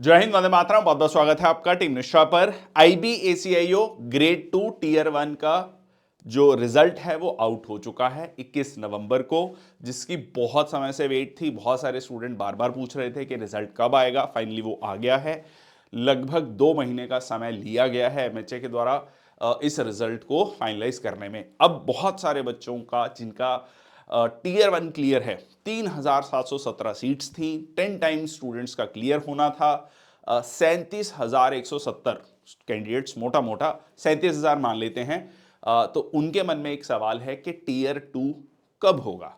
जय हिंद, वंदे मातरम। बहुत बहुत स्वागत है आपका टीम निष्ठा पर। IBACIO ग्रेड 2 टियर 1 का जो रिजल्ट है वो आउट हो चुका है 21 नवंबर को, जिसकी बहुत समय से वेट थी। बहुत सारे स्टूडेंट बार बार पूछ रहे थे कि रिजल्ट कब आएगा। फाइनली वो आ गया है। लगभग 2 महीने का समय लिया गया है MHA के द्वारा इस रिजल्ट को फाइनलाइज करने में। अब बहुत सारे बच्चों का जिनका टियर 1 क्लियर है, 3717 सीट्स थी, 10 टाइम्स स्टूडेंट्स का क्लियर होना था। 37,170 कैंडिडेट्स, मोटा मोटा 37,000 मान लेते हैं। तो उनके मन में एक सवाल है कि टियर 2 कब होगा।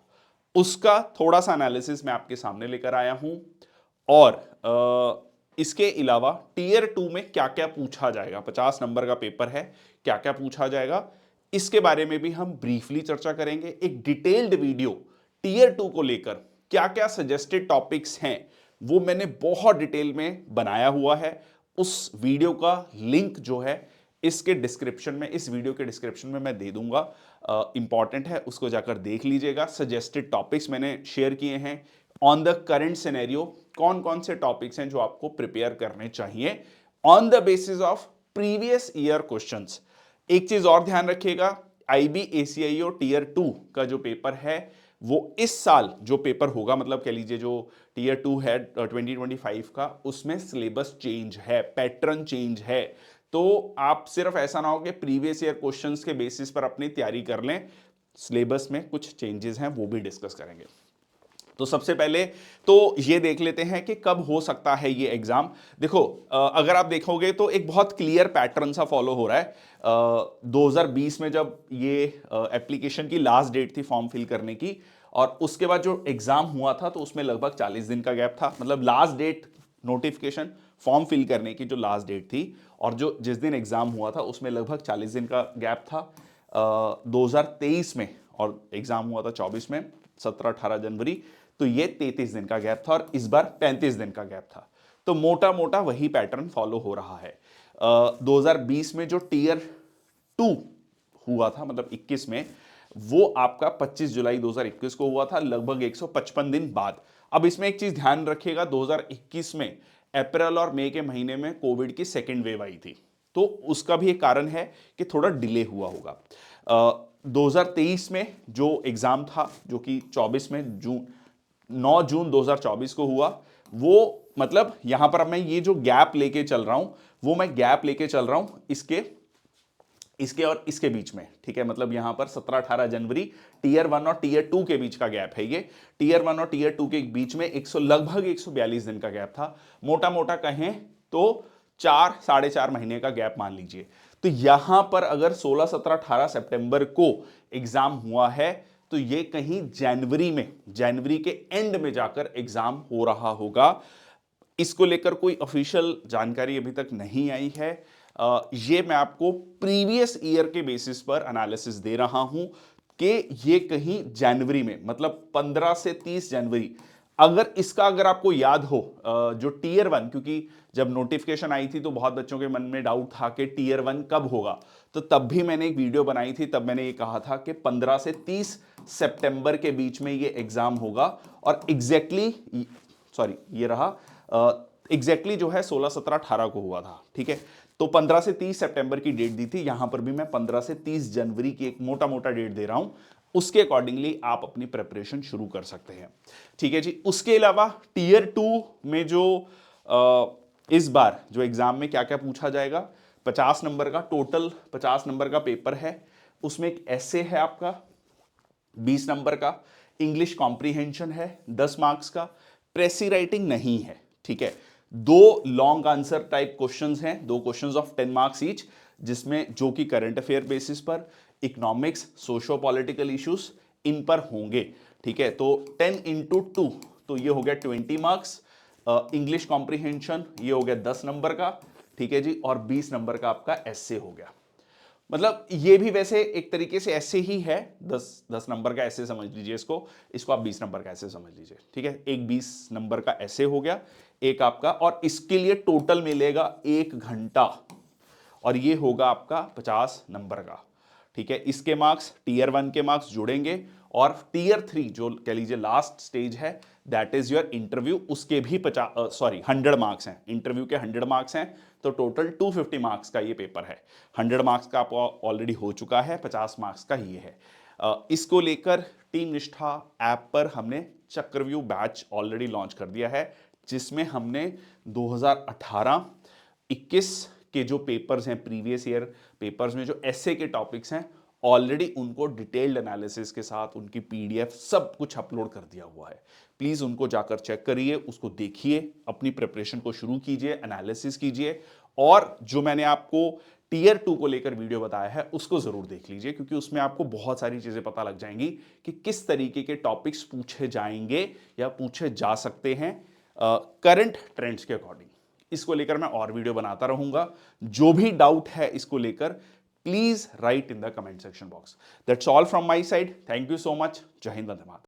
उसका थोड़ा सा एनालिसिस मैं आपके सामने लेकर आया हूं। और इसके अलावा टियर 2 में क्या क्या पूछा जाएगा, 50 नंबर का पेपर है, क्या क्या पूछा जाएगा, इसके बारे में भी हम ब्रीफली चर्चा करेंगे। एक डिटेल्ड वीडियो टियर 2 को लेकर क्या क्या सजेस्टेड टॉपिक्स हैं वो मैंने बहुत डिटेल में बनाया हुआ है। उस वीडियो का लिंक जो है इसके डिस्क्रिप्शन में, इस वीडियो के डिस्क्रिप्शन में मैं दे दूंगा। इंपॉर्टेंट है, उसको जाकर देख लीजिएगा। सजेस्टेड टॉपिक्स मैंने शेयर किए हैं ऑन द करंट सिनेरियो। कौन कौन से टॉपिक्स हैं जो आपको प्रिपेयर करने चाहिए on the basis of previous year questions. एक चीज और ध्यान रखिएगा, IBACIO टियर 2 का जो पेपर है वो इस साल जो पेपर होगा, मतलब कह लीजिए जो टियर 2 है 2025 का, उसमें सिलेबस चेंज है, पैटर्न चेंज है। तो आप सिर्फ ऐसा ना हो कि प्रीवियस ईयर क्वेश्चंस के बेसिस पर अपनी तैयारी कर लें। सिलेबस में कुछ चेंजेस हैं, वो भी डिस्कस करेंगे। तो सबसे पहले तो ये देख लेते हैं कि कब हो सकता है ये एग्जाम। देखो, अगर आप देखोगे तो एक बहुत क्लियर पैटर्न सा फॉलो हो रहा है। 2020 में जब ये एप्लीकेशन की लास्ट डेट थी फॉर्म फिल करने की, और उसके बाद जो एग्जाम हुआ था तो उसमें लगभग 40 दिन का गैप था। मतलब last date notification form fill करने की जो लास्ट डेट थी और जो जिस दिन एग्जाम हुआ था उसमें लगभग 40 दिन का गैप था 2023 में, और एग्जाम हुआ था 24 में, 17-18 जनवरी। तो ये 33 दिन का गैप था और इस बार 35 दिन का गैप था। तो मोटा मोटा वही पैटर्न फॉलो हो रहा है। 2020 में जो टियर 2 हुआ था, मतलब 21 में, वो आपका 25 जुलाई 2021 को हुआ था, लगभग 155 दिन बाद। अब इसमें एक चीज ध्यान रखिएगा, 2021 में अप्रैल और मई के महीने में कोविड की सेकेंड वेव आई थी, तो उसका भी एक कारण है कि थोड़ा डिले हुआ होगा। 2023 में जो एग्जाम था, जो कि 24 में 9 जून 2024 को हुआ, वो मतलब यहां पर अब मैं ये जो गैप लेके चल रहा हूं, वो मैं गैप लेके चल रहा हूं इसके और इसके बीच में, ठीक है। मतलब यहां पर 17-18 जनवरी टियर 1 और टियर 2 के बीच का गैप है। ये टियर 1 और टियर 2 के बीच में लगभग 142 दिन का गैप था। मोटा मोटा कहें तो 4-4.5 महीने का गैप मान लीजिए। तो यहां पर अगर 16, 17, 18 सितंबर को एग्जाम हुआ है तो ये कहीं जनवरी के एंड में जाकर एग्जाम हो रहा होगा। इसको लेकर कोई ऑफिशियल जानकारी अभी तक नहीं आई है। ये मैं आपको प्रीवियस ईयर के बेसिस पर एनालिसिस दे रहा हूं कि ये कहीं जनवरी में, मतलब 15 से 30 जनवरी। अगर आपको याद हो, जो टियर 1, क्योंकि जब नोटिफिकेशन आई थी तो बहुत बच्चों के मन में डाउट था कि टियर 1 कब होगा, तो तब भी मैंने एक वीडियो बनाई थी। तब मैंने ये कहा था कि 15 से 30 सितंबर के बीच में ये एग्जाम होगा। और ये रहा एग्जैक्टली जो है 16, 17, 18 को हुआ था, ठीक है। तो 15 से 30 सितंबर की डेट दी थी। यहां पर भी मैं 15 से 30 जनवरी की एक मोटा मोटा डेट दे रहा हूं। उसके अकॉर्डिंगली आप अपनी प्रिपरेशन शुरू कर सकते हैं, ठीक है जी। उसके अलावा टियर 2 में जो इस बार जो एग्जाम में क्या क्या पूछा जाएगा, 50 नंबर का टोटल 50 नंबर का पेपर है। उसमें एक ऐसे है आपका 20 नंबर का, इंग्लिश कॉम्प्रीहेंशन है 10 मार्क्स का, प्रेसी राइटिंग नहीं है, ठीक है। 2 लॉन्ग आंसर टाइप क्वेश्चंस हैं, 2 क्वेश्चंस ऑफ 10 मार्क्स ईच, जिसमें जो कि करंट अफेयर बेसिस पर, इकोनॉमिक्स, सोशो पॉलिटिकल इश्यूज, इन पर होंगे, ठीक है। तो 10 इंटू 2, तो ये हो गया 20 मार्क्स। इंग्लिश कॉम्प्रीहेंशन ये हो गया 10 नंबर का, ठीक है जी। और 20 नंबर का आपका एस्से हो गया। मतलब ये भी वैसे एक तरीके से ऐसे ही है, 10 नंबर का ऐसे समझ लीजिए इसको आप 20 नंबर का ऐसे समझ लीजिए, ठीक है। एक 20 नंबर का ऐसे हो गया, एक आपका, और इसके लिए टोटल मिलेगा 1 घंटा, और ये होगा आपका 50 नंबर का, ठीक है। इसके मार्क्स टियर 1 के मार्क्स जुड़ेंगे और टीयर 3 जो कह लीजिए लास्ट स्टेज है, दैट इज योर इंटरव्यू। उसके भी 100 मार्क्स हैं, इंटरव्यू के 100 मार्क्स हैं, तो टोटल 250 मार्क्स का ये पेपर है। 100 मार्क्स का आपको ऑलरेडी हो चुका है, 50 मार्क्स का ये है। इसको लेकर टीम निष्ठा ऐप पर हमने चक्रव्यूह बैच ऑलरेडी लॉन्च कर दिया है, जिसमें हमने 2018-21 के जो पेपर्स हैं, प्रीवियस ईयर पेपर्स में जो एसए के टॉपिक्स हैं, ऑलरेडी उनको डिटेल्ड एनालिसिस के साथ उनकी पीडीएफ सब कुछ अपलोड कर दिया हुआ है। प्लीज उनको जाकर चेक करिए, उसको देखिए, अपनी प्रिपरेशन को शुरू कीजिए, एनालिसिस कीजिए, और जो मैंने आपको टीयर 2 को लेकर वीडियो बताया है उसको जरूर देख लीजिए, क्योंकि उसमें आपको बहुत सारी चीजें पता लग जाएंगी कि किस तरीके के टॉपिक्स पूछे जाएंगे या पूछे जा सकते हैं करंट ट्रेंड्स के अकॉर्डिंग। इसको लेकर मैं और वीडियो बनाता रहूंगा। जो भी डाउट है इसको लेकर please right in the comment section box. That's all from my side. Thank you so much. जय हिंद, वंदे मातरम।